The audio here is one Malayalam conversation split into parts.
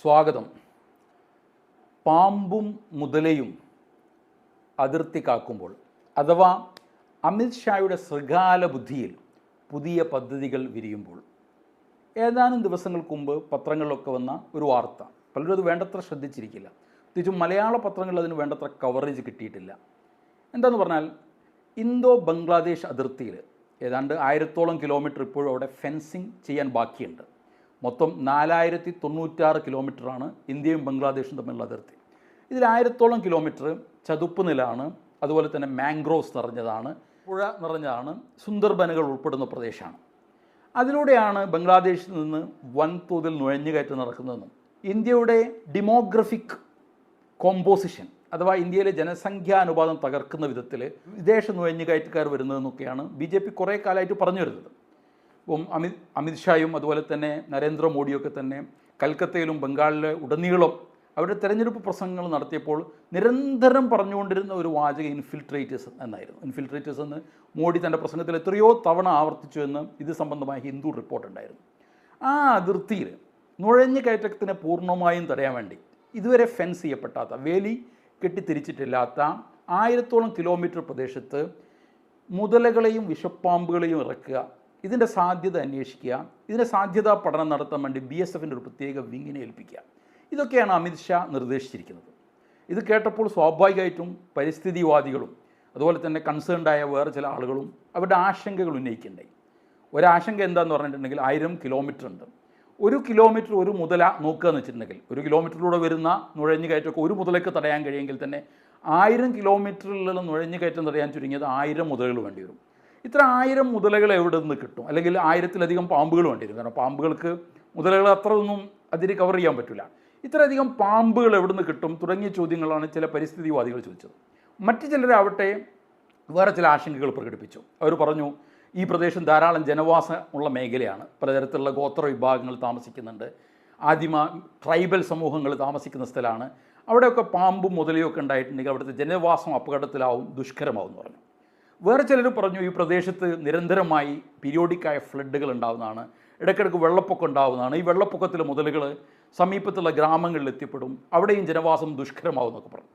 സ്വാഗതം. പാമ്പും മുതലയും അതിർത്തി കാക്കുമ്പോൾ, അഥവാ അമിത് ഷായുടെ ശൃഗാല ബുദ്ധിയിൽ പുതിയ പദ്ധതികൾ വിരിയുമ്പോൾ, ഏതാനും ദിവസങ്ങൾക്ക് മുമ്പ് പത്രങ്ങളിലൊക്കെ വന്ന ഒരു വാർത്ത, പലരും അത് വേണ്ടത്ര ശ്രദ്ധിച്ചിരിക്കില്ല. പ്രത്യേകിച്ചും മലയാള പത്രങ്ങളിൽ അതിന് വേണ്ടത്ര കവറേജ് കിട്ടിയിട്ടില്ല. എന്താണെന്ന് പറഞ്ഞാൽ, ഇന്തോ ബംഗ്ലാദേശ് അതിർത്തിയിൽ ഏതാണ്ട് 1000ഓളം കിലോമീറ്റർ ഇപ്പോഴും അവിടെ ഫെൻസിങ് ചെയ്യാൻ ബാക്കിയുണ്ട്. മൊത്തം 4096 കിലോമീറ്ററാണ് ഇന്ത്യയും ബംഗ്ലാദേശും തമ്മിലുള്ള അതിർത്തി. ഇതിൽ 1000ഓളം കിലോമീറ്റർ ചതുപ്പ് നിലാണ്, അതുപോലെ തന്നെ മാംഗ്രോവ്സ് നിറഞ്ഞതാണ്, പുഴ നിറഞ്ഞതാണ്, സുന്ദർബനുകൾ ഉൾപ്പെടുന്ന പ്രദേശമാണ്. അതിലൂടെയാണ് ബംഗ്ലാദേശിൽ നിന്ന് വൻതോതിൽ നുഴഞ്ഞുകയറ്റം നടക്കുന്നതെന്നും ഇന്ത്യയുടെ ഡെമോഗ്രഫിക് കോമ്പോസിഷൻ അഥവാ ഇന്ത്യയിലെ ജനസംഖ്യാനുപാതം തകർക്കുന്ന വിധത്തിൽ വിദേശ നുഴഞ്ഞുകയറ്റക്കാർ വരുന്നതെന്നൊക്കെയാണ് BJP കുറേ കാലമായിട്ട് പറഞ്ഞു വരുന്നത്. ഇപ്പം അമിത് ഷായും അതുപോലെ തന്നെ നരേന്ദ്രമോദിയൊക്കെ തന്നെ കൽക്കത്തയിലും ബംഗാളിലെ ഉടനീളം അവരുടെ തെരഞ്ഞെടുപ്പ് പ്രസംഗങ്ങൾ നടത്തിയപ്പോൾ നിരന്തരം പറഞ്ഞുകൊണ്ടിരുന്ന ഒരു വാചകം ഇൻഫിൽട്രേറ്റേഴ്സ് എന്നായിരുന്നു. ഇൻഫിൽട്രേറ്റേഴ്സ് എന്ന് മോഡി തൻ്റെ പ്രസംഗത്തിൽ എത്രയോ തവണ ആവർത്തിച്ചു എന്ന് ഇത് സംബന്ധമായ ഹിന്ദു റിപ്പോർട്ടുണ്ടായിരുന്നു. ആ അതിർത്തിയിൽ നുഴഞ്ഞുകയറ്റത്തിനെ പൂർണ്ണമായും തടയാൻ വേണ്ടി ഇതുവരെ ഫെൻസ് ചെയ്യപ്പെടാത്ത, വേലി കെട്ടിത്തിരിച്ചിട്ടില്ലാത്ത 1000ഓളം കിലോമീറ്റർ പ്രദേശത്ത് മുതലകളെയും വിഷപ്പാമ്പുകളെയും ഇറക്കുക, ഇതിൻ്റെ സാധ്യത അന്വേഷിക്കുക, ഇതിൻ്റെ സാധ്യതാ പഠനം നടത്താൻ വേണ്ടി BSFൻ്റെ ഒരു പ്രത്യേക വിങ്ങിനെ ഏൽപ്പിക്കുക. ഇതൊക്കെയാണ് അമിത് ഷാ നിർദ്ദേശിച്ചിരിക്കുന്നത്. ഇത് കേട്ടപ്പോൾ സ്വാഭാവികമായിട്ടും പരിസ്ഥിതിവാദികളും അതുപോലെ തന്നെ കൺസേൺഡായ വേറെ ചില ആളുകളും അവരുടെ ആശങ്കകൾ ഉന്നയിക്കുന്നുണ്ടായി. ഒരാശങ്ക എന്താണെന്ന് പറഞ്ഞിട്ടുണ്ടെങ്കിൽ 1000 കിലോമീറ്റർ ഉണ്ട്. 1 കിലോമീറ്റർ ഒരു മുതല നോക്കുക എന്ന് വെച്ചിട്ടുണ്ടെങ്കിൽ, 1 കിലോമീറ്ററിലൂടെ വരുന്ന നുഴഞ്ഞുകയറ്റമൊക്കെ ഒരു മുതലയ്ക്ക് തടയാൻ കഴിയുമെങ്കിൽ തന്നെ 1000 കിലോമീറ്ററിലുള്ള നുഴഞ്ഞുകയറ്റം തടയാൻ ചുരുങ്ങിയത് 1000 മുതലകൾ വേണ്ടി വരും. ഇത്ര 1000 മുതലകൾ എവിടെ നിന്ന് കിട്ടും? അല്ലെങ്കിൽ 1000-ലധികം പാമ്പുകൾ വേണ്ടി വരും. കാരണം പാമ്പുകൾക്ക് മുതലകൾ അത്ര ഒന്നും അതിന് കവർ ചെയ്യാൻ പറ്റില്ല. ഇത്രയധികം പാമ്പുകൾ എവിടെ നിന്ന് കിട്ടും തുടങ്ങിയ ചോദ്യങ്ങളാണ് ചില പരിസ്ഥിതിവാദികൾ ചോദിച്ചത്. മറ്റു ചിലരാവട്ടെ വേറെ ചില ആശങ്കകൾ പ്രകടിപ്പിച്ചു. അവർ പറഞ്ഞു, ഈ പ്രദേശം ധാരാളം ജനവാസമുള്ള മേഖലയാണ്, പലതരത്തിലുള്ള ഗോത്ര വിഭാഗങ്ങൾ താമസിക്കുന്നുണ്ട്, ആദിമ ട്രൈബൽ സമൂഹങ്ങൾ താമസിക്കുന്ന സ്ഥലമാണ്, അവിടെയൊക്കെ പാമ്പും മുതലയൊക്കെ ഉണ്ടായിട്ടുണ്ടെങ്കിൽ അവിടുത്തെ ജനവാസം അപകടത്തിലാവും, ദുഷ്കരമാവും എന്ന് പറഞ്ഞു. വേറെ ചിലർ പറഞ്ഞു, ഈ പ്രദേശത്ത് നിരന്തരമായി പീരിയോഡിക്കായ ഫ്ലഡുകൾ ഉണ്ടാകുന്നതാണ്, ഇടയ്ക്കിടയ്ക്ക് വെള്ളപ്പൊക്കം ഉണ്ടാകുന്നതാണ്, ഈ വെള്ളപ്പൊക്കത്തിൽ മുതലുകൾ സമീപത്തുള്ള ഗ്രാമങ്ങളിൽ എത്തിപ്പെടും, അവിടെയും ജനവാസം ദുഷ്കരമാവും എന്നൊക്കെ പറഞ്ഞു.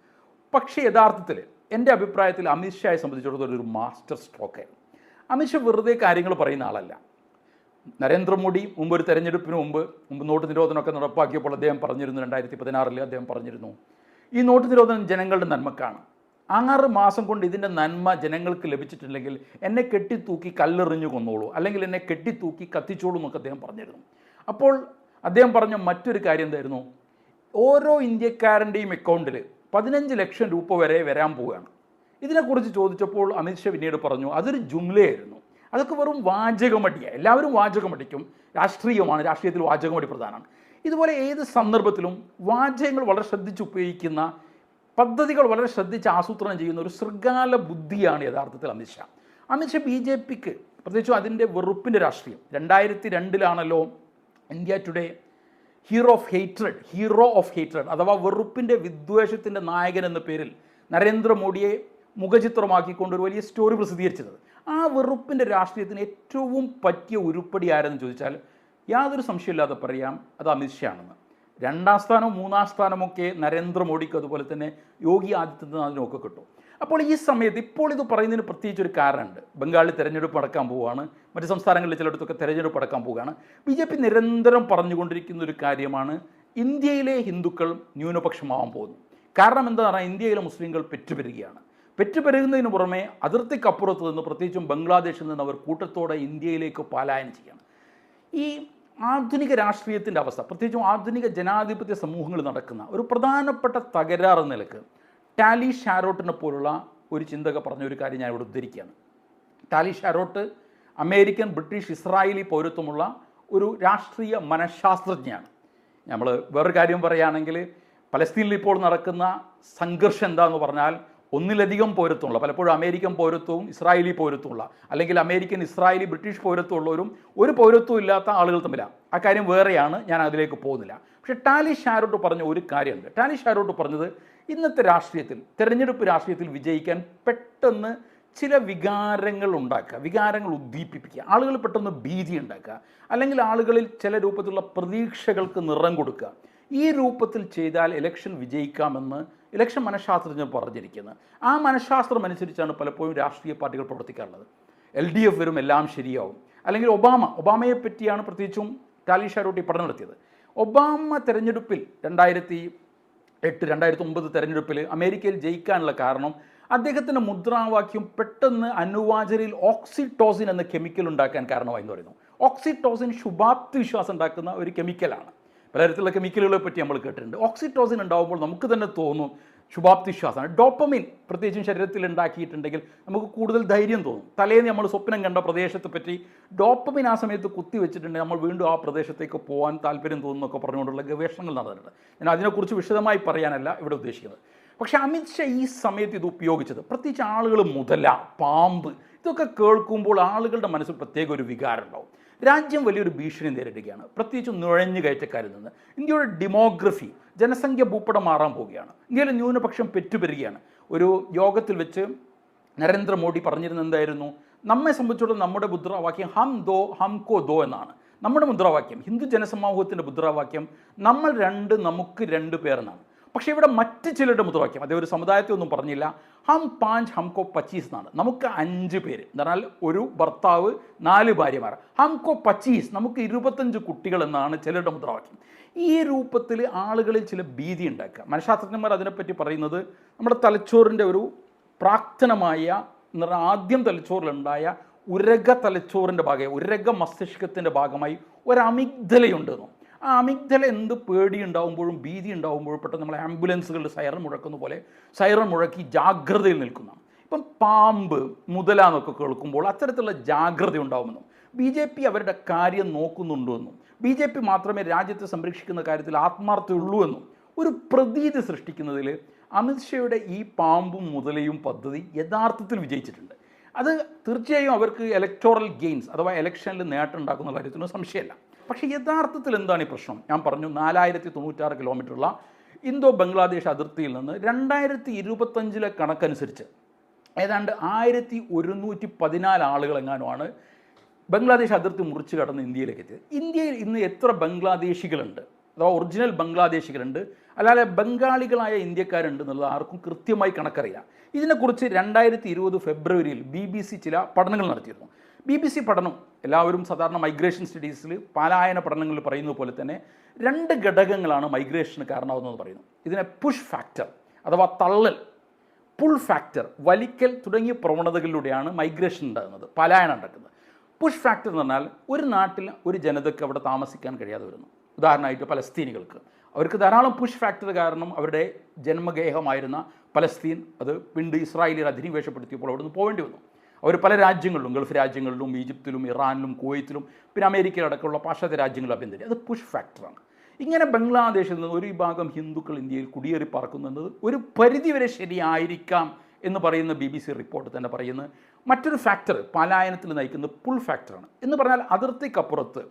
പക്ഷേ യഥാർത്ഥത്തിൽ എൻ്റെ അഭിപ്രായത്തിൽ അമിത് ഷായെ സംബന്ധിച്ചിടത്തോളം ഒരു മാസ്റ്റർ സ്ട്രോക്കായിരുന്നു. അമിത് ഷാ വെറുതെ കാര്യങ്ങൾ പറയുന്ന ആളല്ല. നരേന്ദ്രമോദി മുമ്പ് ഒരു തെരഞ്ഞെടുപ്പിന് മുമ്പ് നോട്ട് നിരോധനമൊക്കെ നടപ്പാക്കിയപ്പോൾ അദ്ദേഹം പറഞ്ഞിരുന്നു, 2016 അദ്ദേഹം പറഞ്ഞിരുന്നു, ഈ നോട്ട് നിരോധനം ജനങ്ങളുടെ നന്മക്കാണ്, 6 മാസം കൊണ്ട് ഇതിൻ്റെ നന്മ ജനങ്ങൾക്ക് ലഭിച്ചിട്ടില്ലെങ്കിൽ എന്നെ കെട്ടിത്തൂക്കി കല്ലെറിഞ്ഞു കൊന്നോളൂ, അല്ലെങ്കിൽ എന്നെ കെട്ടിത്തൂക്കി കത്തിച്ചോളൂ എന്നൊക്കെ അദ്ദേഹം പറഞ്ഞിരുന്നു. അപ്പോൾ അദ്ദേഹം പറഞ്ഞ മറ്റൊരു കാര്യം എന്തായിരുന്നു? ഓരോ ഇന്ത്യക്കാരൻ്റെയും അക്കൗണ്ടിൽ 15 ലക്ഷം രൂപ വരെ വരാൻ പോവുകയാണ്. ഇതിനെക്കുറിച്ച് ചോദിച്ചപ്പോൾ അമിത് ഷാ പിന്നീട് പറഞ്ഞു, അതൊരു ജുംലയായിരുന്നു, അതൊക്കെ വെറും വാചകമടിയാണ്, എല്ലാവരും വാചകമടിക്കും, രാഷ്ട്രീയമാണ്, രാഷ്ട്രീയത്തിൽ വാചകമടി പ്രധാനമാണ്. ഇതുപോലെ ഏത് സന്ദർഭത്തിലും വാചകങ്ങൾ വളരെ ശ്രദ്ധിച്ച് ഉപയോഗിക്കുന്ന, പദ്ധതികൾ വളരെ ശ്രദ്ധിച്ച് ആസൂത്രണം ചെയ്യുന്ന ഒരു ശൃഗാല ബുദ്ധിയാണ് യഥാർത്ഥത്തിൽ അമിത് ഷാ. അമിത് ഷാ BJPക്ക് പ്രത്യേകിച്ചും അതിൻ്റെ വെറുപ്പിൻ്റെ രാഷ്ട്രീയം, 2002 India today hero of hatred അഥവാ വെറുപ്പിൻ്റെ വിദ്വേഷത്തിൻ്റെ നായകൻ എന്ന പേരിൽ നരേന്ദ്രമോദിയെ മുഖചിത്രമാക്കിക്കൊണ്ട് ഒരു വലിയ സ്റ്റോറി പ്രസിദ്ധീകരിച്ചത്. ആ വെറുപ്പിൻ്റെ രാഷ്ട്രീയത്തിന് ഏറ്റവും പറ്റിയ ഉരുപ്പടി ആരെന്ന് ചോദിച്ചാൽ യാതൊരു സംശയമില്ലാതെ പറയാം, അത് അമിത് ഷാ ആണെന്ന്. 2ാം സ്ഥാനവും 3ാം സ്ഥാനമൊക്കെ നരേന്ദ്രമോദിക്ക് അതുപോലെ തന്നെ യോഗി ആദിത്യനാഥിനും ഒക്കെ കിട്ടും. അപ്പോൾ ഈ സമയത്ത് ഇപ്പോൾ ഇത് പറയുന്നതിന് പ്രത്യേകിച്ചൊരു കാരണമുണ്ട്. ബംഗാളിൽ തെരഞ്ഞെടുപ്പ് നടക്കാൻ പോവുകയാണ്, മറ്റ് സംസ്ഥാനങ്ങളിൽ ചിലയിടത്തൊക്കെ തെരഞ്ഞെടുപ്പ് നടക്കാൻ പോവുകയാണ്. BJP നിരന്തരം പറഞ്ഞുകൊണ്ടിരിക്കുന്ന ഒരു കാര്യമാണ്, ഇന്ത്യയിലെ ഹിന്ദുക്കൾ ന്യൂനപക്ഷമാവാൻ പോകുന്നു. കാരണം എന്താ പറഞ്ഞാൽ, ഇന്ത്യയിലെ മുസ്ലിങ്ങൾ പെറ്റുപെരുകയാണ്. പെറ്റുപെരുകുന്നതിന് പുറമെ അതിർത്തിക്കപ്പുറത്ത് നിന്ന്, പ്രത്യേകിച്ചും ബംഗ്ലാദേശിൽ നിന്ന് അവർ കൂട്ടത്തോടെ ഇന്ത്യയിലേക്ക് പലായനം ചെയ്യണം. ഈ ആധുനിക രാഷ്ട്രീയത്തിൻ്റെ അവസ്ഥ, പ്രത്യേകിച്ചും ആധുനിക ജനാധിപത്യ സമൂഹങ്ങൾ നടക്കുന്ന ഒരു പ്രധാനപ്പെട്ട തകരാറ് നിലക്ക് ടാലി ഷാരോട്ടിനെ പോലുള്ള ഒരു ചിന്തക പറഞ്ഞ ഒരു കാര്യം ഞാൻ ഇവിടെ ഉദ്ധരിക്കുകയാണ്. ടാലി ഷാരോട്ട് അമേരിക്കൻ, ബ്രിട്ടീഷ്, ഇസ്രായേലി പൗരത്വമുള്ള ഒരു രാഷ്ട്രീയ മനഃശാസ്ത്രജ്ഞയാണ്. നമ്മൾ വേറൊരു കാര്യം പറയുകയാണെങ്കിൽ, പലസ്തീനിൽ ഇപ്പോൾ നടക്കുന്ന സംഘർഷം എന്താണെന്ന് പറഞ്ഞാൽ, ഒന്നിലധികം പൗരത്വമുള്ള, പലപ്പോഴും അമേരിക്കൻ പൗരത്വവും ഇസ്രായേലി പൗരത്വമുള്ള, അല്ലെങ്കിൽ അമേരിക്കൻ, ഇസ്രായേലി, ബ്രിട്ടീഷ് പൗരത്വമുള്ളവരും ഒരു പൗരത്വം ഇല്ലാത്ത ആളുകൾ തമ്മിലാണ്. ആ കാര്യം വേറെയാണ്, ഞാൻ അതിലേക്ക് പോകുന്നില്ല. പക്ഷേ ടാലി ഷാരോട്ട് പറഞ്ഞ ഒരു കാര്യമുണ്ട്. ടാലി ഷാരോട്ട് പറഞ്ഞത്, ഇന്നത്തെ രാഷ്ട്രീയത്തിൽ, തെരഞ്ഞെടുപ്പ് രാഷ്ട്രീയത്തിൽ വിജയിക്കാൻ പെട്ടെന്ന് ചില വികാരങ്ങൾ ഉണ്ടാക്കുക, വികാരങ്ങൾ ഉദ്ദീപിപ്പിക്കുക, ആളുകൾ പെട്ടെന്ന് ഭീതി ഉണ്ടാക്കുക, അല്ലെങ്കിൽ ആളുകളിൽ ചില രൂപത്തിലുള്ള പ്രതീക്ഷകൾക്ക് നിറം കൊടുക്കുക, ഈ രൂപത്തിൽ ചെയ്താൽ ഇലക്ഷൻ വിജയിക്കാമെന്ന് ഇലക്ഷൻ മനഃശാസ്ത്രജ്ഞർ പറഞ്ഞിരിക്കുന്നത്. ആ മനഃശാസ്ത്രം അനുസരിച്ചാണ് പലപ്പോഴും രാഷ്ട്രീയ പാർട്ടികൾ പ്രവർത്തിക്കാറുള്ളത്. LDF വരും, എല്ലാം ശരിയാവും. അല്ലെങ്കിൽ ഒബാമയെ പറ്റിയാണ് പ്രത്യേകിച്ചും ടാലി ഷാരോട്ടി പഠനം നടത്തിയത്. ഒബാമ തെരഞ്ഞെടുപ്പിൽ 2008-2009 തെരഞ്ഞെടുപ്പിൽ അമേരിക്കയിൽ ജയിക്കാനുള്ള കാരണം അദ്ദേഹത്തിൻ്റെ മുദ്രാവാക്യം പെട്ടെന്ന് അനുവാചരിൽ ഓക്സിറ്റോസിൻ എന്ന കെമിക്കൽ ഉണ്ടാക്കാൻ കാരണമായി എന്ന് പറയുന്നു. ഓക്സിറ്റോസിൻ ശുഭാപ്തി വിശ്വാസം ഉണ്ടാക്കുന്ന ഒരു കെമിക്കലാണ്. പലതരത്തിലുള്ള കെമിക്കലുകളെ പറ്റി നമ്മൾ കേട്ടിട്ടുണ്ട്. ഓക്സിറ്റോസിൻ ഉണ്ടാകുമ്പോൾ നമുക്ക് തന്നെ തോന്നും ശുഭാപ്തി വിശ്വാസമാണ്. ഡോപ്പമിൻ പ്രത്യേകിച്ചും ശരീരത്തിൽ ഉണ്ടാക്കിയിട്ടുണ്ടെങ്കിൽ നമുക്ക് കൂടുതൽ ധൈര്യം തോന്നും. തലേന്ന് നമ്മൾ സ്വപ്നം കണ്ട പ്രദേശത്തെ പറ്റി ഡോപ്പമിൻ ആ സമയത്ത് കുത്തിവെച്ചിട്ടുണ്ടെങ്കിൽ നമ്മൾ വീണ്ടും ആ പ്രദേശത്തേക്ക് പോകാൻ താല്പര്യം തോന്നുന്നൊക്കെ പറഞ്ഞുകൊണ്ടുള്ള ഗവേഷണങ്ങൾ നടന്നിട്ടുണ്ട്. ഞാൻ അതിനെക്കുറിച്ച് വിശദമായി പറയാനല്ല ഇവിടെ ഉദ്ദേശിക്കുന്നത്. പക്ഷേ അമിത്ഷാ ഈ സമയത്ത് ഇത് ഉപയോഗിച്ചത് പ്രത്യേകിച്ച് ആളുകൾ മുതല, പാമ്പ് ഇതൊക്കെ കേൾക്കുമ്പോൾ ആളുകളുടെ മനസ്സിൽ പ്രത്യേക ഒരു വികാരം ഉണ്ടാവും. രാജ്യം വലിയൊരു ഭീഷണി നേരിടുകയാണ്, പ്രത്യേകിച്ച് നുഴഞ്ഞു കയറ്റക്കാരിൽ നിന്ന്. ഇന്ത്യയുടെ ഡെമോഗ്രഫി, ജനസംഖ്യ ഭൂപടം മാറാൻ പോവുകയാണ്. ഇന്ത്യയിലെ ന്യൂനപക്ഷം പെറ്റുപെരുകയാണ്. ഒരു യോഗത്തിൽ വെച്ച് നരേന്ദ്രമോദി പറഞ്ഞിരുന്നത് എന്തായിരുന്നു? നമ്മെ സംബന്ധിച്ചിടത്തോളം നമ്മുടെ മുദ്രാവാക്യം ഹം ദോ ഹംകോ ദോ എന്നാണ്. നമ്മുടെ മുദ്രാവാക്യം, ഹിന്ദു ജനസമൂഹത്തിൻ്റെ മുദ്രാവാക്യം നമ്മൾ രണ്ട് നമുക്ക് രണ്ട് പേർ എന്നാണ്. പക്ഷേ ഇവിടെ മറ്റ് ചിലരുടെ മുദ്രാവാക്യം, അതേ ഒരു സമുദായത്തെ ഒന്നും പറഞ്ഞില്ല, ഹം 5 ഹംകോ 25 എന്നാണ്. നമുക്ക് 5 പേര് എന്ന് പറഞ്ഞാൽ ഒരു ഭർത്താവ് 4 ഭാര്യമാർ. ഹംകോ 25, നമുക്ക് 25 കുട്ടികൾ എന്നാണ് ചിലരുടെ മുദ്രാവാക്യം. ഈ രൂപത്തിൽ ആളുകളിൽ ചില ഭീതി ഉണ്ടാക്കുക. മനഃശാസ്ത്രജ്ഞന്മാർ അതിനെപ്പറ്റി പറയുന്നത് നമ്മുടെ തലച്ചോറിൻ്റെ ഒരു പ്രാക്തനമായ എന്ന് പറഞ്ഞാൽ ആദ്യം തലച്ചോറിലുണ്ടായ ഉരക തലച്ചോറിൻ്റെ ഭാഗമായി, ഉരക മസ്തിഷ്കത്തിൻ്റെ ഭാഗമായി ഒരു അമിഗ്ദലയുണ്ടെന്നും ആ അമിഗ്ദല എന്ത് പേടി ഉണ്ടാകുമ്പോഴും ഭീതി ഉണ്ടാകുമ്പോഴും പെട്ടെന്ന് നമ്മൾ ആംബുലൻസുകളുടെ സൈറൺ മുഴക്കുന്ന പോലെ സൈറൺ മുഴക്കി ജാഗ്രതയിൽ നിൽക്കുന്നതാണ്. ഇപ്പം പാമ്പ്, മുതല എന്നൊക്കെ കേൾക്കുമ്പോൾ അത്തരത്തിലുള്ള ജാഗ്രത ഉണ്ടാകുമെന്നും BJP അവരുടെ കാര്യം നോക്കുന്നുണ്ടെന്നും BJP മാത്രമേ രാജ്യത്തെ സംരക്ഷിക്കുന്ന കാര്യത്തിൽ ആത്മാർത്ഥതയുള്ളൂ എന്നും ഒരു പ്രതീതി സൃഷ്ടിക്കുന്നതിൽ അമിത്ഷായുടെ ഈ പാമ്പും മുതലയും പദ്ധതി യഥാർത്ഥത്തിൽ വിജയിച്ചിട്ടുണ്ട്. അത് തീർച്ചയായും അവർക്ക് ഇലക്ടോറൽ ഗെയിൻസ് അഥവാ ഇലക്ഷനിൽ നേട്ടം ഉണ്ടാക്കുന്ന കാര്യത്തിനും സംശയമല്ല. പക്ഷേ യഥാർത്ഥത്തിൽ എന്താണ് ഈ പ്രശ്നം? ഞാൻ പറഞ്ഞു 4096 കിലോമീറ്ററുള്ള ഇന്തോ ബംഗ്ലാദേശ് അതിർത്തിയിൽ നിന്ന് 2025 കണക്കനുസരിച്ച് ഏതാണ്ട് 1114 ആളുകളെങ്ങാനുമാണ് ബംഗ്ലാദേശ് അതിർത്തി മുറിച്ച് കടന്ന് ഇന്ത്യയിലേക്ക് എത്തിയത്. ഇന്ത്യയിൽ ഇന്ന് എത്ര ബംഗ്ലാദേശികളുണ്ട് അഥവാ ഒറിജിനൽ ബംഗ്ലാദേശികളുണ്ട്, അല്ലാതെ ബംഗാളികളായ ഇന്ത്യക്കാരുണ്ട് എന്നുള്ളത് ആർക്കും കൃത്യമായി കണക്കറിയില്ല. ഇതിനെക്കുറിച്ച് 2020 ഫെബ്രുവരിയിൽ BBC ചില പഠനങ്ങൾ നടത്തിയിരുന്നു. BBC പഠനം എല്ലാവരും സാധാരണ മൈഗ്രേഷൻ സ്റ്റഡീസിൽ പലായന പഠനങ്ങളിൽ പറയുന്നത് പോലെ തന്നെ 2 ഘടകങ്ങളാണ് മൈഗ്രേഷന് കാരണമാകുന്നതെന്ന് പറയുന്നു. ഇതിനെ പുഷ് ഫാക്ടർ അഥവാ തള്ളൽ, പുൾ ഫാക്ടർ വലിക്കൽ തുടങ്ങിയ പ്രവണതകളിലൂടെയാണ് മൈഗ്രേഷൻ ഉണ്ടാകുന്നത്, പലായനം ഉണ്ടാക്കുന്നത്. പുഷ് ഫാക്ടർ എന്ന് പറഞ്ഞാൽ ഒരു നാട്ടിൽ ഒരു ജനതയ്ക്ക് അവിടെ താമസിക്കാൻ കഴിയാതെ വരുന്നു. ഉദാഹരണമായിട്ട് പലസ്തീനികൾക്ക് അവർക്ക് ധാരാളം പുഷ് ഫാക്ടർ കാരണം അവരുടെ ജന്മഗേഹമായിരുന്ന പലസ്തീൻ അത് പിണ്ട് ഇസ്രായേലിയർ അധിനിവേശപ്പെടുത്തിയപ്പോൾ അവിടെ നിന്ന് പോകേണ്ടി വന്നു. അവർ പല രാജ്യങ്ങളിലും, ഗൾഫ് രാജ്യങ്ങളിലും, ഈജിപ്തിലും, ഇറാനിലും, കുവൈത്തിലും, പിന്നെ അമേരിക്കയിലടക്കമുള്ള പാശ്ചാത്യ രാജ്യങ്ങളിലും അഭ്യന്തരം. അത് പുഷ് ഫാക്ടറാണ്. ഇങ്ങനെ ബംഗ്ലാദേശിൽ നിന്ന് ഒരു വിഭാഗം ഹിന്ദുക്കൾ ഇന്ത്യയിൽ കുടിയേറി പാർക്കുന്നത് ഒരു പരിധിവരെ ശരിയായിരിക്കാം എന്ന് പറയുന്ന BBC റിപ്പോർട്ട് തന്നെ പറയുന്നത് മറ്റൊരു ഫാക്ടർ പലായനത്തിൽ നയിക്കുന്നത് പുൾ ഫാക്ടറാണ്. എന്ന് പറഞ്ഞാൽ അതിർത്തിക്കപ്പുറത്ത്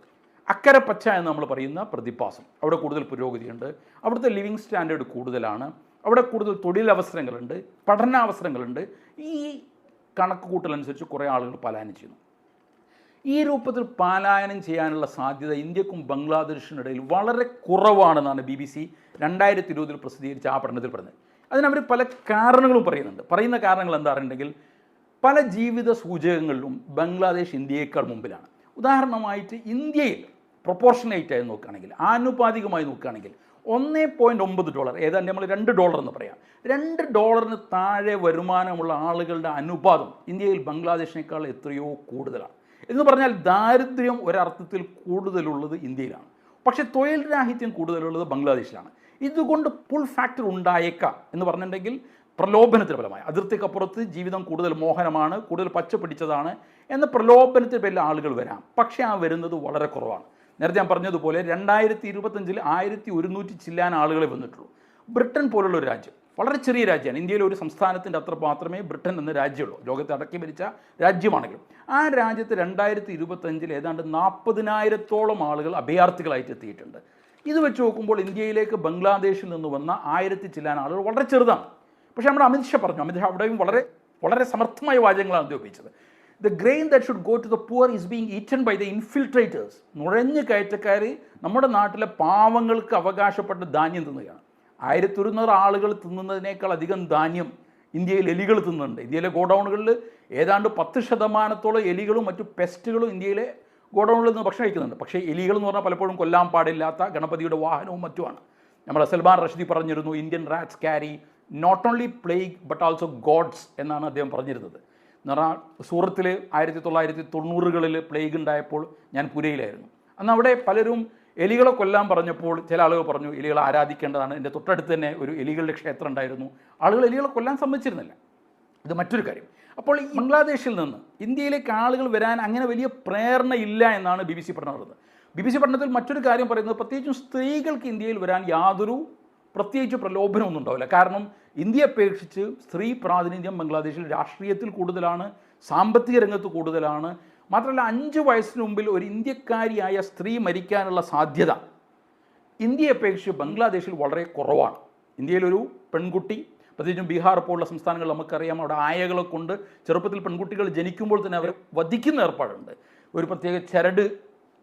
അക്കരെ പച്ച എന്ന് നമ്മൾ പറയുന്ന പ്രതിഭാസം, അവിടെ കൂടുതൽ പുരോഗതിയുണ്ട്, അവിടുത്തെ ലിവിങ് സ്റ്റാൻഡേർഡ് കൂടുതലാണ്, അവിടെ കൂടുതൽ തൊഴിലവസരങ്ങളുണ്ട്, പഠനാവസരങ്ങളുണ്ട്. ഈ കണക്ക് കൂട്ടലനുസരിച്ച് കുറേ ആളുകൾ പലായനം ചെയ്യുന്നു. ഈ രൂപത്തിൽ പലായനം ചെയ്യാനുള്ള സാധ്യത ഇന്ത്യക്കും ബംഗ്ലാദേശിനിടയിൽ വളരെ കുറവാണെന്നാണ് BBC 2020 പ്രസിദ്ധീകരിച്ച ആ പഠനത്തിൽ പറഞ്ഞത്. അതിനവർ പല കാരണങ്ങളും പറയുന്നുണ്ട്. പറയുന്ന കാരണങ്ങൾ എന്താ പറയുന്നുണ്ടെങ്കിൽ പല ജീവിത സൂചകങ്ങളിലും ബംഗ്ലാദേശ് ഇന്ത്യയേക്കാൾ മുമ്പിലാണ്. ഉദാഹരണമായിട്ട് ഇന്ത്യയിൽ പ്രൊപ്പോർഷനേറ്റായി നോക്കുകയാണെങ്കിൽ, ആനുപാതികമായി നോക്കുകയാണെങ്കിൽ $1.9 ഏതാണ്ട് നമ്മൾ $2 എന്ന് പറയാം. $2 താഴെ വരുമാനമുള്ള ആളുകളുടെ അനുപാതം ഇന്ത്യയിൽ ബംഗ്ലാദേശിനേക്കാൾ എത്രയോ കൂടുതലാണ്. എന്ന് പറഞ്ഞാൽ ദാരിദ്ര്യം ഒരർത്ഥത്തിൽ കൂടുതലുള്ളത് ഇന്ത്യയിലാണ്, പക്ഷേ തൊഴിൽ രാഹിത്യം കൂടുതലുള്ളത് ബംഗ്ലാദേശിലാണ്. ഇതുകൊണ്ട് പുൾ ഫാക്ടർ ഉണ്ടായേക്കാം എന്ന് പറഞ്ഞിട്ടുണ്ടെങ്കിൽ പ്രലോഭനത്തിന് ഫലമായി അതിർത്തിക്കപ്പുറത്ത് ജീവിതം കൂടുതൽ മോഹനമാണ്, കൂടുതൽ പച്ച പിടിച്ചതാണ് എന്ന പ്രലോഭനത്തിന് പേരിൽ ആളുകൾ വരാം. പക്ഷേ ആ വരുന്നത് വളരെ കുറവാണ്. നേരത്തെ ഞാൻ പറഞ്ഞതുപോലെ 2025 1100 ചില്ലാൻ ആളുകളെ വന്നിട്ടുള്ളൂ. ബ്രിട്ടൻ പോലുള്ള ഒരു രാജ്യം, വളരെ ചെറിയ രാജ്യമാണ്, ഇന്ത്യയിലെ ഒരു സംസ്ഥാനത്തിൻ്റെ അത്ര മാത്രമേ ബ്രിട്ടൻ എന്ന രാജ്യമുള്ളൂ, ലോകത്തെ അടക്കി ഭരിച്ച രാജ്യമാണെങ്കിലും. ആ രാജ്യത്ത് 2025 ഏതാണ്ട് 40,000-ഓളം ആളുകൾ അഭയാർത്ഥികളായിട്ട് എത്തിയിട്ടുണ്ട്. ഇത് വെച്ച് നോക്കുമ്പോൾ ഇന്ത്യയിലേക്ക് ബംഗ്ലാദേശിൽ നിന്ന് വന്ന 1000 ചില്ലാൻ ആളുകൾ വളരെ ചെറുതാണ്. പക്ഷേ നമ്മുടെ അമിത്ഷാ പറഞ്ഞു, അമിത്ഷാ അവിടെയും വളരെ വളരെ സമർത്ഥമായ വാചകങ്ങളാണ് ഉപയോഗിച്ചത്. The grain that should go to the poor is being eaten by the infiltrators. നുഴഞ്ഞു കയറ്റക്കാർ നമ്മുടെ നാട്ടിലെ പാവങ്ങൾക്ക് അവകാശപ്പെട്ട ധാന്യം തിന്നുകയാണ്. 1100 ആളുകൾ തിന്നുന്നതിനേക്കാൾ അധികം ധാന്യം ഇന്ത്യയിൽ എലികൾ തിന്നുന്നുണ്ട്. ഇന്ത്യയിലെ ഗോഡൗണുകളിൽ ഏതാണ്ട് 10% എലികളും മറ്റു പെസ്റ്റുകളും ഇന്ത്യയിലെ ഗോഡൗണുകളിൽ നിന്ന് ഭക്ഷണം കഴിക്കുന്നുണ്ട്. പക്ഷേ എലികൾ എന്ന് പറഞ്ഞാൽ പലപ്പോഴും കൊല്ലാൻ പാടില്ലാത്ത ഗണപതിയുടെ വാഹനവും മറ്റുമാണ്. നമ്മൾ സൽമാൻ റഷ്ദി പറഞ്ഞിരുന്നു, Indian rats carry not only plague but also gods എന്നാണ് അദ്ദേഹം പറഞ്ഞിരുന്നത്. എന്ന് പറഞ്ഞാൽ സൂറത്തിൽ 1990-കളിൽ പ്ലേഗ് ഉണ്ടായപ്പോൾ ഞാൻ പുരയിലായിരുന്നു. അന്ന് അവിടെ പലരും എലികളെ കൊല്ലാൻ പറഞ്ഞപ്പോൾ ചില ആളുകൾ പറഞ്ഞു എലികളെ ആരാധിക്കേണ്ടതാണ്. എൻ്റെ തൊട്ടടുത്ത് തന്നെ ഒരു എലികളുടെ ക്ഷേത്രം ഉണ്ടായിരുന്നു. ആളുകൾ എലികളെ കൊല്ലാൻ സമ്മതിച്ചിരുന്നില്ല. ഇത് മറ്റൊരു കാര്യം. അപ്പോൾ ഈ ബംഗ്ലാദേശിൽ നിന്ന് ഇന്ത്യയിലേക്ക് ആളുകൾ വരാൻ അങ്ങനെ വലിയ പ്രേരണ ഇല്ല എന്നാണ് BBC പഠനം പറയുന്നത്. BBC പഠനത്തിൽ മറ്റൊരു കാര്യം പറയുന്നത്, പ്രത്യേകിച്ചും സ്ത്രീകൾക്ക് ഇന്ത്യയിൽ വരാൻ യാതൊരു പ്രത്യേകിച്ച് പ്രലോഭനമൊന്നും ഉണ്ടാവില്ല. കാരണം ഇന്ത്യയെ അപേക്ഷിച്ച് സ്ത്രീ പ്രാതിനിധ്യം ബംഗ്ലാദേശിൽ രാഷ്ട്രീയത്തിൽ കൂടുതലാണ്, സാമ്പത്തിക രംഗത്ത് കൂടുതലാണ്. മാത്രമല്ല 5 വയസ്സിന് മുമ്പിൽ ഒരു ഇന്ത്യക്കാരിയായ സ്ത്രീ മരിക്കാനുള്ള സാധ്യത ഇന്ത്യയെ അപേക്ഷിച്ച് ബംഗ്ലാദേശിൽ വളരെ കുറവാണ്. ഇന്ത്യയിലൊരു പെൺകുട്ടി, പ്രത്യേകിച്ചും ബീഹാർ പോലുള്ള സംസ്ഥാനങ്ങൾ നമുക്കറിയാം, അവിടെ ആയകളെ കൊണ്ട് ചെറുപ്പത്തിൽ പെൺകുട്ടികൾ ജനിക്കുമ്പോൾ തന്നെ അവരെ വധിക്കുന്ന ഏർപ്പാടുണ്ട്. ഒരു പ്രത്യേക ചരട്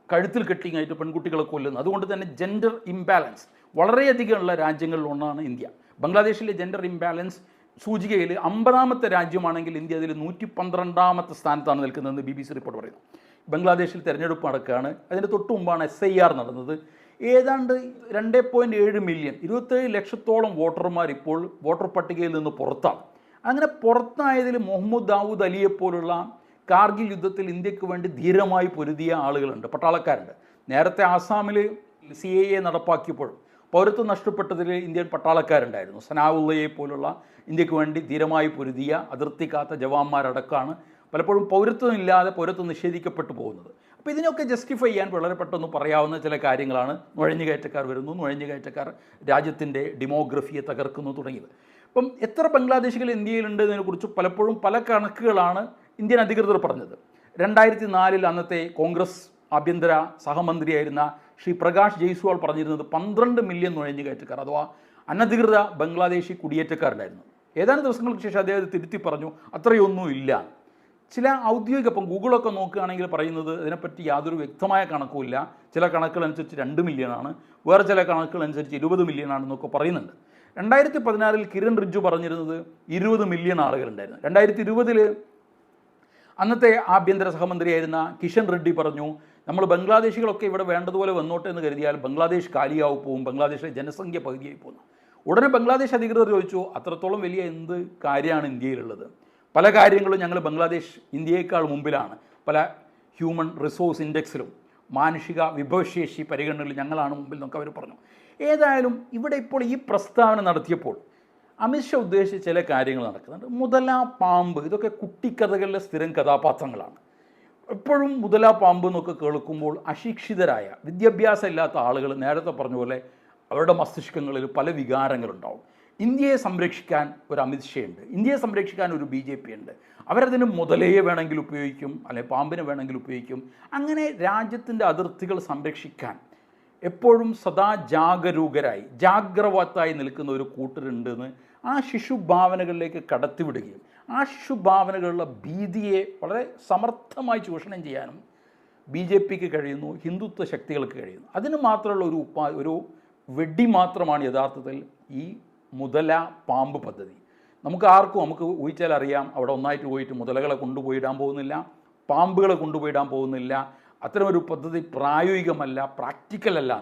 കഴുത്തിൽ കെട്ടിങ്ങായിട്ട് പെൺകുട്ടികളെ കൊല്ലുന്നു. അതുകൊണ്ട് തന്നെ ജെൻഡർ ഇംബാലൻസ് വളരെയധികമുള്ള രാജ്യങ്ങളിലൊന്നാണ് ഇന്ത്യ. ബംഗ്ലാദേശിലെ ജെൻഡർ ഇംബാലൻസ് സൂചികയിൽ 50ാമത്തെ രാജ്യമാണെങ്കിൽ ഇന്ത്യ അതിൽ 112ാമത്തെ സ്ഥാനത്താണ് നിൽക്കുന്നതെന്ന് BBC റിപ്പോർട്ട് പറയുന്നു. ബംഗ്ലാദേശിൽ തെരഞ്ഞെടുപ്പ് നടക്കുകയാണ്. അതിൻ്റെ തൊട്ട് മുമ്പാണ് SIR നടന്നത്. ഏതാണ്ട് 2.7 മില്യൺ 27 ലക്ഷത്തോളം വോട്ടർമാർ ഇപ്പോൾ വോട്ടർ പട്ടികയിൽ നിന്ന് പുറത്താണ്. അങ്ങനെ പുറത്തായതിൽ മുഹമ്മദ് ദാവൂദ് അലിയെപ്പോലുള്ള കാർഗിൽ യുദ്ധത്തിൽ ഇന്ത്യക്ക് വേണ്ടി ധീരമായി പൊരുതിയ ആളുകളുണ്ട്, പട്ടാളക്കാരുണ്ട്. നേരത്തെ ആസാമിൽ CAA നടപ്പാക്കിയപ്പോഴും പൗരത്വം നഷ്ടപ്പെട്ടതിൽ ഇന്ത്യൻ പട്ടാളക്കാരുണ്ടായിരുന്നു. സനാഉള്ളയെ പോലുള്ള ഇന്ത്യക്ക് വേണ്ടി ധീരമായി പൊരുതിയ അതിർത്തി കാത്ത ജവാന്മാരടക്കമാണ് പലപ്പോഴും പൗരത്വമില്ലാതെ പൗരത്വം നിഷേധിക്കപ്പെട്ടു പോകുന്നത്. അപ്പോൾ ഇതിനൊക്കെ ജസ്റ്റിഫൈ ചെയ്യാൻ വളരെ പെട്ടെന്ന് പറയാവുന്ന ചില കാര്യങ്ങളാണ് നുഴഞ്ഞുകയറ്റക്കാർ വരുന്നു, നുഴഞ്ഞുകയറ്റക്കാർ രാജ്യത്തിൻ്റെ ഡെമോഗ്രഫിയെ തകർക്കുന്നു തുടങ്ങിയത്. അപ്പം എത്ര ബംഗ്ലാദേശികൾ ഇന്ത്യയിലുണ്ട് എന്നതിനെക്കുറിച്ച് പലപ്പോഴും പല കണക്കുകളാണ് ഇന്ത്യൻ അധികൃതർ പറഞ്ഞത്. 2004 അന്നത്തെ കോൺഗ്രസ് ആഭ്യന്തര സഹമന്ത്രിയായിരുന്ന ശ്രീ പ്രകാശ് ജയ്സ്വാൾ പറഞ്ഞിരുന്നത് 12 മില്യൺ നുഴഞ്ഞുകയറ്റക്കാർ അഥവാ അനധികൃത ബംഗ്ലാദേശി കുടിയേറ്റക്കാരുണ്ടായിരുന്നു. ഏതാനും ദിവസങ്ങൾക്ക് ശേഷം അദ്ദേഹം തിരുത്തി പറഞ്ഞു അത്രയൊന്നും ഇല്ല. ചില ഔദ്യോഗിക, ഇപ്പം ഗൂഗിളൊക്കെ നോക്കുകയാണെങ്കിൽ പറയുന്നത് ഇതിനെപ്പറ്റി യാതൊരു വ്യക്തമായ കണക്കുമില്ല. ചില കണക്കുകളനുസരിച്ച് 2 മില്യണാണ്, വേറെ ചില കണക്കുകളനുസരിച്ച് 20 മില്യണാണെന്നൊക്കെ പറയുന്നുണ്ട്. 2016 കിരൺ റിജ്ജു പറഞ്ഞിരുന്നത് 20 മില്യൺ ആളുകളുണ്ടായിരുന്നു. 2020 അന്നത്തെ ആഭ്യന്തര സഹമന്ത്രിയായിരുന്ന കിഷൻ റെഡ്ഡി പറഞ്ഞു നമ്മൾ ബംഗ്ലാദേശികളൊക്കെ ഇവിടെ വേണ്ടതുപോലെ വന്നോട്ടെ എന്ന് കരുതിയാൽ ബംഗ്ലാദേശ് കാലിയാവും പോവും, ബംഗ്ലാദേശിലെ ജനസംഖ്യ പകുതിയായി പോകുന്നു. ഉടനെ ബംഗ്ലാദേശ് അധികൃതർ ചോദിച്ചു അത്രത്തോളം വലിയ എന്ത് കാര്യമാണ് ഇന്ത്യയിലുള്ളത്? പല കാര്യങ്ങളും ഞങ്ങൾ ബംഗ്ലാദേശ് ഇന്ത്യയേക്കാൾ മുമ്പിലാണ്, പല ഹ്യൂമൻ റിസോഴ്സ് ഇൻഡെക്സിലും മാനുഷിക വിഭവശേഷി പരിഗണനയിൽ ഞങ്ങളാണ് മുമ്പിൽ എന്നൊക്കെ അവർ പറഞ്ഞു. ഏതായാലും ഇവിടെ ഇപ്പോൾ ഈ പ്രസ്താവന നടത്തിയപ്പോൾ അമിത്ഷാ ഉദ്ദേശിച്ച ചില കാര്യങ്ങൾ നടക്കുന്നുണ്ട്. മുതല, പാമ്പ്, ഇതൊക്കെ കുട്ടിക്കഥകളിലെ സ്ഥിരം കഥാപാത്രങ്ങളാണ്. എപ്പോഴും മുതല, പാമ്പ് എന്നൊക്കെ കേൾക്കുമ്പോൾ അശിക്ഷിതരായ വിദ്യാഭ്യാസം ഇല്ലാത്ത ആളുകൾ നേരത്തെ പറഞ്ഞ പോലെ അവരുടെ മസ്തിഷ്കങ്ങളിൽ പല വികാരങ്ങളുണ്ടാവും. ഇന്ത്യയെ സംരക്ഷിക്കാൻ ഒരു അമിത്ഷാ ഉണ്ട്, ഇന്ത്യയെ സംരക്ഷിക്കാൻ ഒരു BJP ഉണ്ട്. അവരതിന് മുതലയെ വേണമെങ്കിൽ ഉപയോഗിക്കും, അല്ലെങ്കിൽ പാമ്പിനെ വേണമെങ്കിൽ ഉപയോഗിക്കും. അങ്ങനെ രാജ്യത്തിൻ്റെ അതിർത്തികൾ സംരക്ഷിക്കാൻ എപ്പോഴും സദാ ജാഗരൂകരായി ജാഗ്രവത്തായി നിൽക്കുന്ന ഒരു കൂട്ടരുണ്ടെന്ന് ആ ശിശുഭാവനകളിലേക്ക് കടത്തിവിടുകയും ആ ശിശുഭാവനകളുള്ള ഭീതിയെ വളരെ സമർത്ഥമായി ചൂഷണം ചെയ്യാനും BJPക്ക് കഴിയുന്നു, ഹിന്ദുത്വ ശക്തികൾക്ക് കഴിയുന്നു. അതിന് മാത്രമുള്ള ഒരു വെടി മാത്രമാണ് യഥാർത്ഥത്തിൽ ഈ മുതല പാമ്പ് പദ്ധതി. നമുക്ക് ഊഹിച്ചാൽ അറിയാം, അവിടെ ഒന്നായിട്ട് പോയിട്ട് മുതലകളെ കൊണ്ടുപോയിടാൻ പോകുന്നില്ല, പാമ്പുകളെ കൊണ്ടുപോയിടാൻ പോകുന്നില്ല. അത്തരമൊരു പദ്ധതി പ്രായോഗികമല്ല, പ്രാക്ടിക്കലല്ല.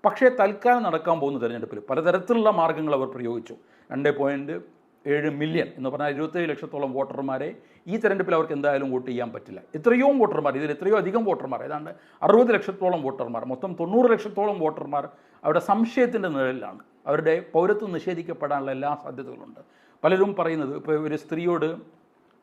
പക്ഷേ തൽക്കാലം നടക്കാൻ പോകുന്ന തിരഞ്ഞെടുപ്പിൽ പലതരത്തിലുള്ള മാർഗ്ഗങ്ങൾ അവർ പ്രയോഗിച്ചു. 2.7 മില്യൺ എന്ന് പറഞ്ഞാൽ 27 ലക്ഷത്തോളം വോട്ടർമാരെ ഈ തിരഞ്ഞെടുപ്പിൽ അവർക്ക് എന്തായാലും വോട്ട് ചെയ്യാൻ പറ്റില്ല. എത്രയോ വോട്ടർമാർ, ഇതിൽ എത്രയോ അധികം വോട്ടർമാർ, ഏതാണ്ട് 60 ലക്ഷത്തോളം വോട്ടർമാർ, മൊത്തം 90 ലക്ഷത്തോളം വോട്ടർമാർ അവരുടെ സംശയത്തിൻ്റെ നിഴലിലാണ്. അവരുടെ പൗരത്വം നിഷേധിക്കപ്പെടാനുള്ള എല്ലാ സാധ്യതകളുണ്ട്. പലരും പറയുന്നത്, ഇപ്പോൾ ഒരു സ്ത്രീയോട്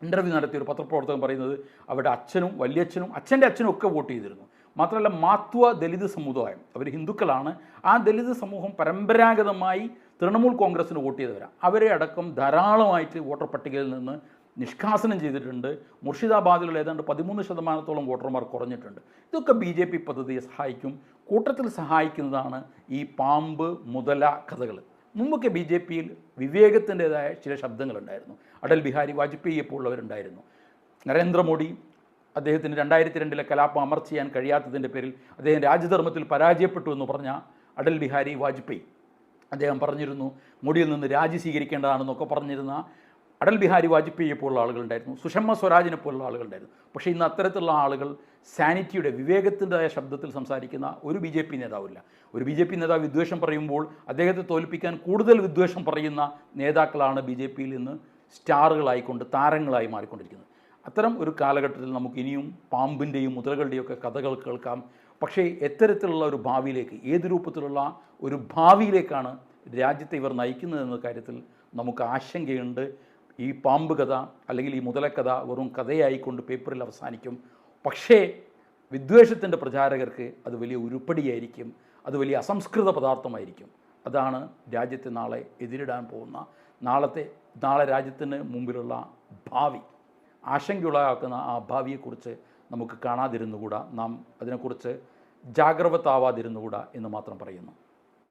ഇൻ്റർവ്യൂ നടത്തിയ ഒരു പത്രപ്രവർത്തകൻ പറയുന്നത് അവരുടെ അച്ഛനും വല്യച്ഛനും അച്ഛൻ്റെ അച്ഛനും ഒക്കെ വോട്ട് ചെയ്തിരുന്നു. മാത്രമല്ല മാത്വ ദലിത് സമുദായം, അവർ ഹിന്ദുക്കളാണ്, ആ ദലിത് സമൂഹം പരമ്പരാഗതമായി തൃണമൂൽ കോൺഗ്രസ്സിന് വോട്ട് ചെയ്തവരാണ്. അവരെ അടക്കം ധാരാളമായിട്ട് വോട്ടർ പട്ടികയിൽ നിന്ന് നിഷ്കാസനം ചെയ്തിട്ടുണ്ട്. മുർഷിദാബാദിലുള്ള ഏതാണ്ട് 13% വോട്ടർമാർ കുറഞ്ഞിട്ടുണ്ട്. ഇതൊക്കെ BJP പദ്ധതിയെ സഹായിക്കും. കൂട്ടത്തിൽ സഹായിക്കുന്നതാണ് ഈ പാമ്പ് മുതല കഥകൾ. മുമ്പൊക്കെ BJPയിൽ വിവേകത്തിൻ്റെതായ ചില ശബ്ദങ്ങളുണ്ടായിരുന്നു. അടൽ ബിഹാരി വാജ്പേയി പോലുള്ളവരുണ്ടായിരുന്നു. നരേന്ദ്രമോദി അദ്ദേഹത്തിന് 2002 കലാപം അമർച്ച ചെയ്യാൻ കഴിയാത്തതിൻ്റെ പേരിൽ അദ്ദേഹം രാജ്യധർമ്മത്തിൽ പരാജയപ്പെട്ടു എന്ന് പറഞ്ഞ അടൽ ബിഹാരി വാജ്പേയി അദ്ദേഹം പറഞ്ഞിരുന്നു മോഡിയിൽ നിന്ന് രാജി സ്വീകരിക്കേണ്ടതാണെന്നൊക്കെ പറഞ്ഞിരുന്ന അടൽ ബിഹാരി വാജ്പേയിയെ പോലുള്ള ആളുകളുണ്ടായിരുന്നു, സുഷമ സ്വരാജിനെ പോലുള്ള ആളുകളുണ്ടായിരുന്നു. പക്ഷേ ഇന്ന് അത്തരത്തിലുള്ള ആളുകൾ സാനിറ്റിയുടെ വിവേകത്തിൻ്റെതായ ശബ്ദത്തിൽ സംസാരിക്കുന്ന ഒരു ബി ജെ പി നേതാവില്ല. ഒരു ബി ജെ പി നേതാവ് വിദ്വേഷം പറയുമ്പോൾ അദ്ദേഹത്തെ തോൽപ്പിക്കാൻ കൂടുതൽ വിദ്വേഷം പറയുന്ന നേതാക്കളാണ് ബി ജെ പിയിൽ ഇന്ന് സ്റ്റാറുകളായിക്കൊണ്ട് താരങ്ങളായി മാറിക്കൊണ്ടിരിക്കുന്നത്. അത്തരം ഒരു കാലഘട്ടത്തിൽ നമുക്ക് ഇനിയും പാമ്പിൻ്റെയും മുതലകളുടെയും ഒക്കെ കഥകൾ കേൾക്കാം. പക്ഷേ എത്തരത്തിലുള്ള ഒരു ഭാവിയിലേക്ക്, ഏത് രൂപത്തിലുള്ള ഒരു ഭാവിയിലേക്കാണ് രാജ്യത്തെ ഇവർ നയിക്കുന്നതെന്ന കാര്യത്തിൽ നമുക്ക് ആശങ്കയുണ്ട്. ഈ പാമ്പ് കഥ അല്ലെങ്കിൽ ഈ മുതലക്കഥ വെറും കഥയായിക്കൊണ്ട് പേപ്പറിൽ അവസാനിക്കും. പക്ഷേ വിദ്വേഷത്തിൻ്റെ പ്രചാരകർക്ക് അത് വലിയ ഉരുപ്പടിയായിരിക്കും, അത് വലിയ അസംസ്കൃത പദാർത്ഥമായിരിക്കും. അതാണ് രാജ്യത്തെ നാളെ എതിരിടാൻ പോകുന്ന നാളെ രാജ്യത്തിന് മുമ്പിലുള്ള ഭാവി. ആശങ്കയുളവാക്കുന്ന ആ ഭാവിയെക്കുറിച്ച് നമുക്ക് കാണാതിരുന്നുകൂടാ, നാം അതിനെക്കുറിച്ച് ജാഗ്രവത്താവാതിരുന്നുകൂടാ എന്ന് മാത്രം പറയുന്നു.